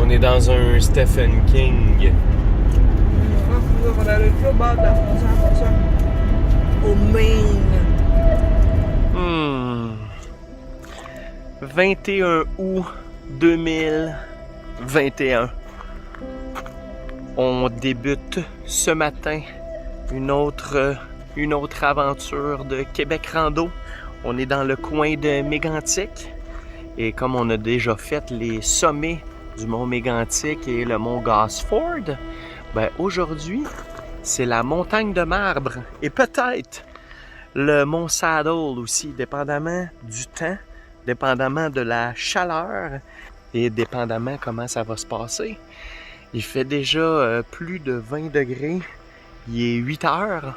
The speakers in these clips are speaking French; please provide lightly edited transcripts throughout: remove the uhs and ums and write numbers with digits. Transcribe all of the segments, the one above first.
On est dans un Stephen King. On a le plus bas de la frontière pour ça. Au Maine. 21 août 2021. On débute ce matin une autre aventure de Québec Rando. On est dans le coin de Mégantic. Et comme on a déjà fait les sommets du mont Mégantic et le mont Gosford, ben aujourd'hui, c'est la montagne de Marbre et peut-être le mont Saddle aussi, dépendamment du temps, dépendamment de la chaleur et dépendamment comment ça va se passer. Il fait déjà plus de 20 degrés. Il est 8 heures.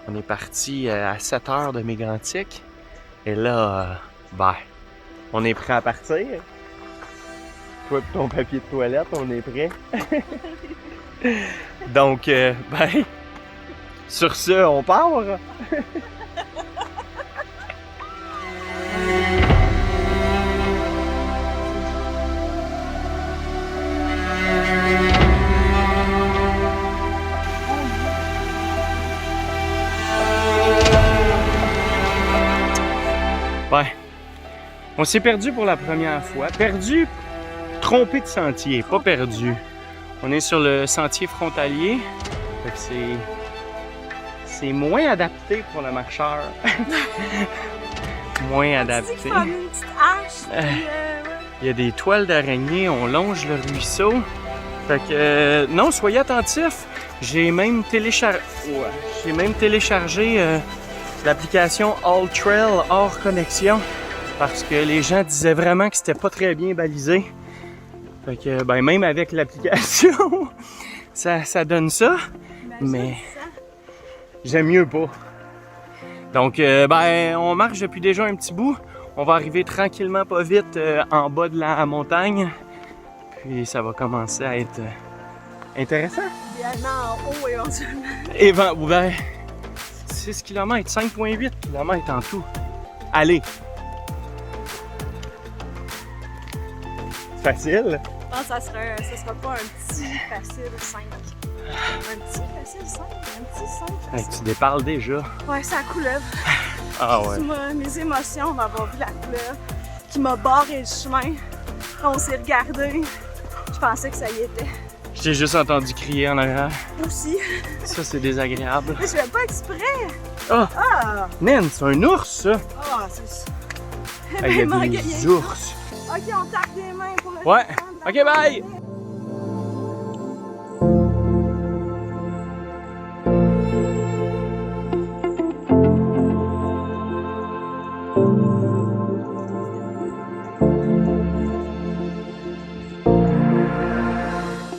On est parti à 7 heures de Mégantic. Et là, on est prêt à partir. Toi et ton papier de toilette, on est prêt. Donc, sur ce, on part. On s'est perdu pour la première fois. Perdu, trompé de sentier, pas perdu. On est sur le sentier frontalier. Fait que c'est moins adapté pour le marcheur. Moins adapté. Une petite hache. Il y a des toiles d'araignée, on longe le ruisseau. Fait que non, soyez attentifs. J'ai même téléchargé l'application All Trail hors connexion. Parce que les gens disaient vraiment que c'était pas très bien balisé. Fait que, même avec l'application, ça donne ça. Mais j'aime mieux pas. Donc, on marche depuis déjà un petit bout. On va arriver tranquillement, pas vite, en bas de la montagne. Puis ça va commencer à être intéressant. Idéalement en haut éventuellement. 6 km, 5,8 km en tout. Allez! Facile? Je pense que ça sera pas un petit facile 5. Un petit facile 5? Un petit 5 facile? Hey, tu déparles déjà. Ouais, c'est la couleuvre. Ah ouais. Mes émotions d'avoir vu la couleuvre qui m'a barré le chemin. On s'est regardé. Je pensais que ça y était. Je t'ai juste entendu crier en arrière. Aussi. Ça, c'est désagréable. Mais je fais pas exprès. Ah! Ah! Naine, c'est un ours, ça! Ah, c'est ça. Il y a des ours. Ok, on tape des mains pour le Ouais. Ok, bye!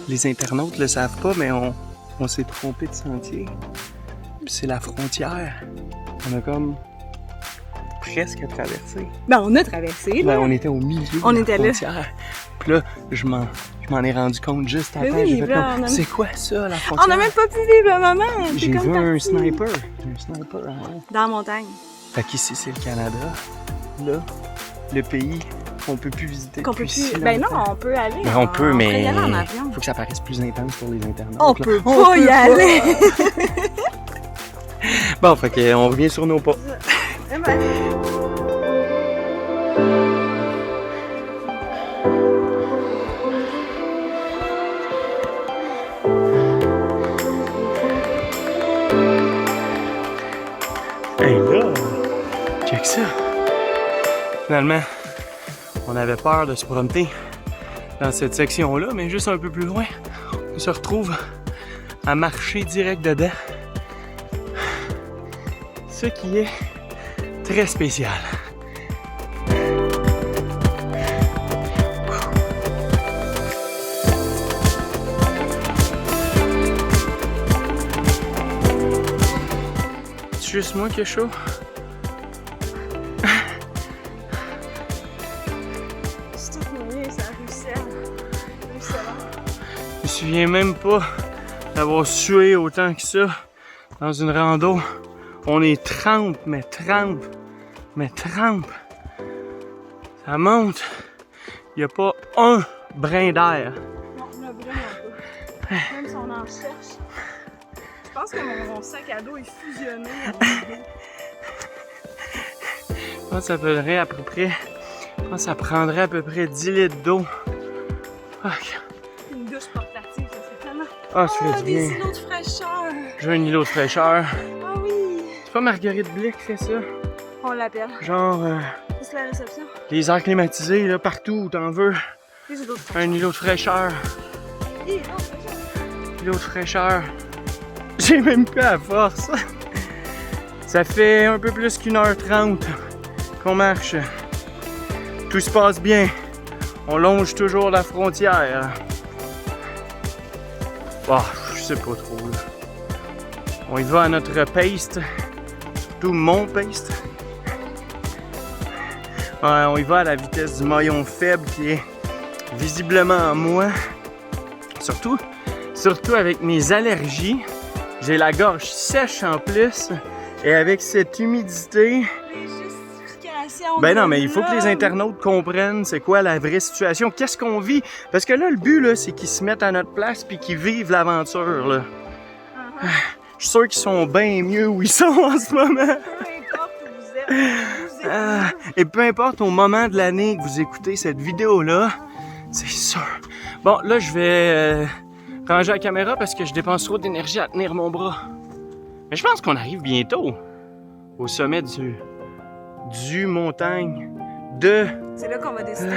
Les internautes le savent pas, mais on s'est trompé de sentier. Puis c'est la frontière. On a comme presque traversé. Ben, on a traversé, là. On était au milieu de la frontière. Puis là, je m'en ai rendu compte juste après. Oui, J'ai fait là, comme, c'est quoi ça, la frontière? On n'a même pas pu vivre le moment. J'ai vu un sniper. Hein. Dans la montagne. Fait qu'ici, c'est le Canada. Là, le pays qu'on peut plus visiter. Qu'on peut depuis plus. si Ben non, longtemps. on peut aller. Ben, on peut, mais y aller en avion. faut que ça paraisse plus intense pour les internautes. On peut pas y aller. Bon, fait qu'on revient sur nos pas. Hey là, check ça. Finalement, on avait peur de se promener dans cette section-là, mais juste un peu plus loin, on se retrouve à marcher direct dedans. Ce qui est très spécial. C'est juste moi qui ai chaud. C'est tout mouillé, ça ruisselle. Je me souviens même pas d'avoir sué autant que ça dans une rando. On est trempe, mais trempe. Ça monte. Il n'y a pas un brin d'air. Non, Même si on en cherche. Je pense que mon sac à dos est fusionné. Je pense que ça prendrait à peu près. Je pense que ça prendrait à peu près 10 litres d'eau. Fuck. Une douche portative, ça serait tellement. Ah, ça fait du bien. Des îlots de fraîcheur. J'ai un îlot de fraîcheur. Ah oui. C'est pas Marguerite Blais qui fait ça? On l'appelle. Genre, C'est la réception. les airs climatisés, là, partout où t'en veux. Des îlots de fraîcheur. Un îlot de fraîcheur. Îlots de fraîcheur. Îlot de fraîcheur. J'ai même plus à force. Ça fait un peu plus qu'1h30 qu'on marche. Tout se passe bien. On longe toujours la frontière. Bah, je sais pas trop. Là. On y va à notre pace. Surtout mon pace. Ouais, on y va à la vitesse du maillon faible qui est visiblement en moi. Surtout avec mes allergies. J'ai la gorge sèche en plus. Et avec cette humidité... Les justifications. Ben non, mais il faut que les internautes comprennent c'est quoi la vraie situation. Qu'est-ce qu'on vit? Parce que là, le but, là, c'est qu'ils se mettent à notre place puis qu'ils vivent l'aventure, là. Je suis sûr qu'ils sont bien mieux où ils sont en ce moment. Peu importe où vous êtes. Et peu importe au moment de l'année que vous écoutez cette vidéo-là, c'est sûr. Bon, là, je vais ranger la caméra parce que je dépense trop d'énergie à tenir mon bras. Mais je pense qu'on arrive bientôt au sommet du montagne de... C'est là qu'on va décider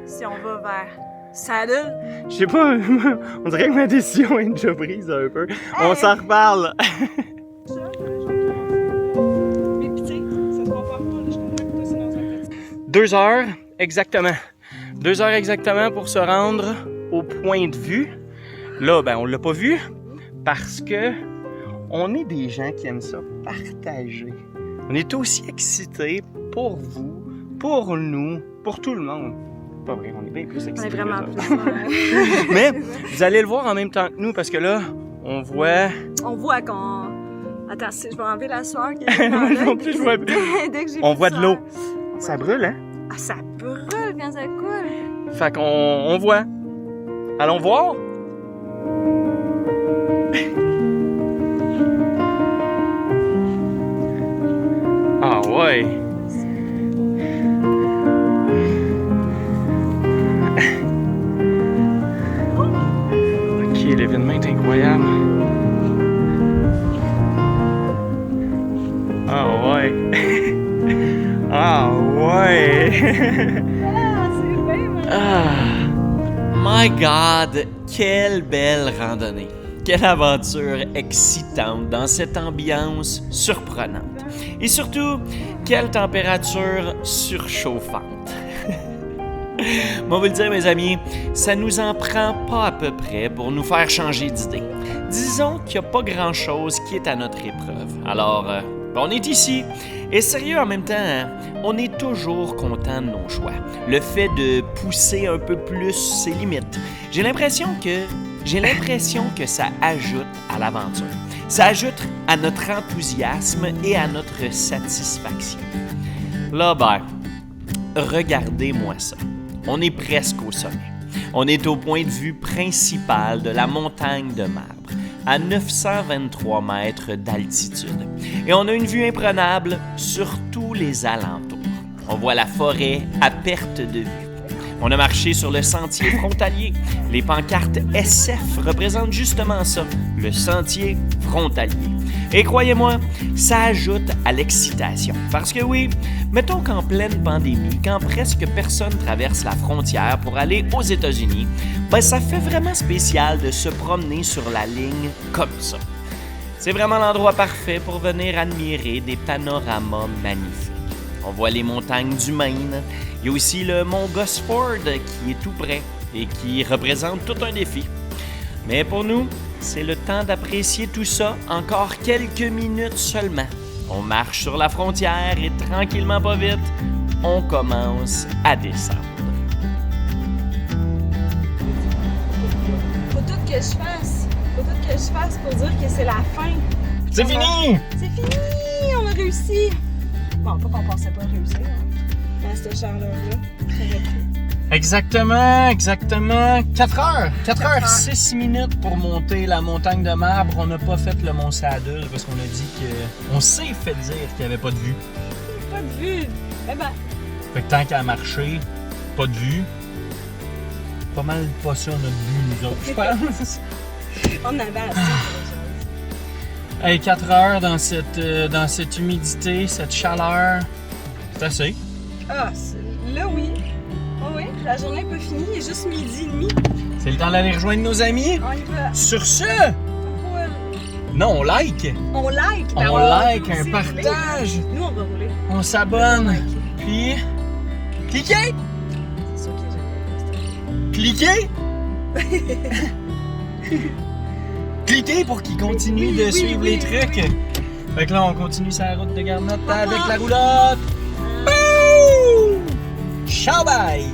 si on va vers Saddle. Je sais pas, on dirait que ma décision est déjà prise un peu. On s'en reparle. Mais pis tu sais, ça se compare pas, là, je comprends que toi c'est dans un petit. 2 heures exactement. 2 heures exactement pour se rendre au point de vue. Là, ben on l'a pas vu parce que on est des gens qui aiment ça partager. On est aussi excités pour vous, pour nous, pour tout le monde. Pas vrai, on est bien plus excités. On est vraiment que plus. plus. Mais vous allez le voir en même temps que nous parce que là, on voit... On voit qu'on. Attends, je vais enlever la sueur. Moi non plus, je vois... Dès que j'ai On plus voit de l'eau. sueur. Ça brûle, hein? Ah, ça brûle quand ça coule. Fait qu'on voit. Allons voir. Ah ouais. Ok, l'événement est incroyable. Ah ouais. Ah ouais. Ah, c'est bien, man. Ah. My God, quelle belle randonnée! Quelle aventure excitante dans cette ambiance surprenante. Et surtout, quelle température surchauffante. Moi, vous le dire, mes amis, ça nous en prend pas à peu près pour nous faire changer d'idée. Disons qu'il n'y a pas grand-chose qui est à notre épreuve. Alors, on est ici. Et sérieux, en même temps, hein, on est toujours content de nos choix. Le fait de pousser un peu plus ses limites. J'ai l'impression que ça ajoute à l'aventure. Ça ajoute à notre enthousiasme et à notre satisfaction. Là, ben, regardez-moi ça. On est presque au sommet. On est au point de vue principal de la montagne de Marbre, à 923 mètres d'altitude. Et on a une vue imprenable sur tous les alentours. On voit la forêt à perte de vue. On a marché sur le sentier frontalier. Les pancartes SF représentent justement ça, le sentier frontalier. Et croyez-moi, ça ajoute à l'excitation. Parce que oui, mettons qu'en pleine pandémie, quand presque personne traverse la frontière pour aller aux États-Unis, ben ça fait vraiment spécial de se promener sur la ligne comme ça. C'est vraiment l'endroit parfait pour venir admirer des panoramas magnifiques. On voit les montagnes du Maine. Il y a aussi le mont Gosford qui est tout près et qui représente tout un défi. Mais pour nous, c'est le temps d'apprécier tout ça encore quelques minutes seulement. On marche sur la frontière et tranquillement pas vite, on commence à descendre. Faut tout que je fasse pour dire que c'est la fin. C'est fini! C'est fini! On a réussi! Bon, pas qu'on pensait pas réussir, hein. Dans cette chaleur-là. Ça aurait pu. Exactement. 4 heures. 4 heures heures. 6 minutes pour monter la montagne de marbre. On n'a pas fait le Mont Saddle parce qu'on a dit que... On s'est fait dire qu'il n'y avait pas de vue. Pas de vue. Eh ben, Fait que tant qu'à marcher, pas de vue. Pas mal pas ça notre but, nous autres, je pense. on avait assez. Hey, 4 heures dans cette humidité, cette chaleur, c'est assez. Ah, là oui. Oh oui, la journée n'est pas finie, il est juste midi et demi. C'est le temps d'aller rejoindre nos amis. On y va. Sur ce, On roule. non, on like. On like. Ben, On va like, aussi un rouler. partage. Nous, on va rouler. On s'abonne. Puis, cliquez. C'est sûr qu'il est Cliquez. Cliquez pour qu'ils continuent de suivre les trucs. Fait que là, on continue sur la route de Garnotte avec la roulotte. Ciao, bye!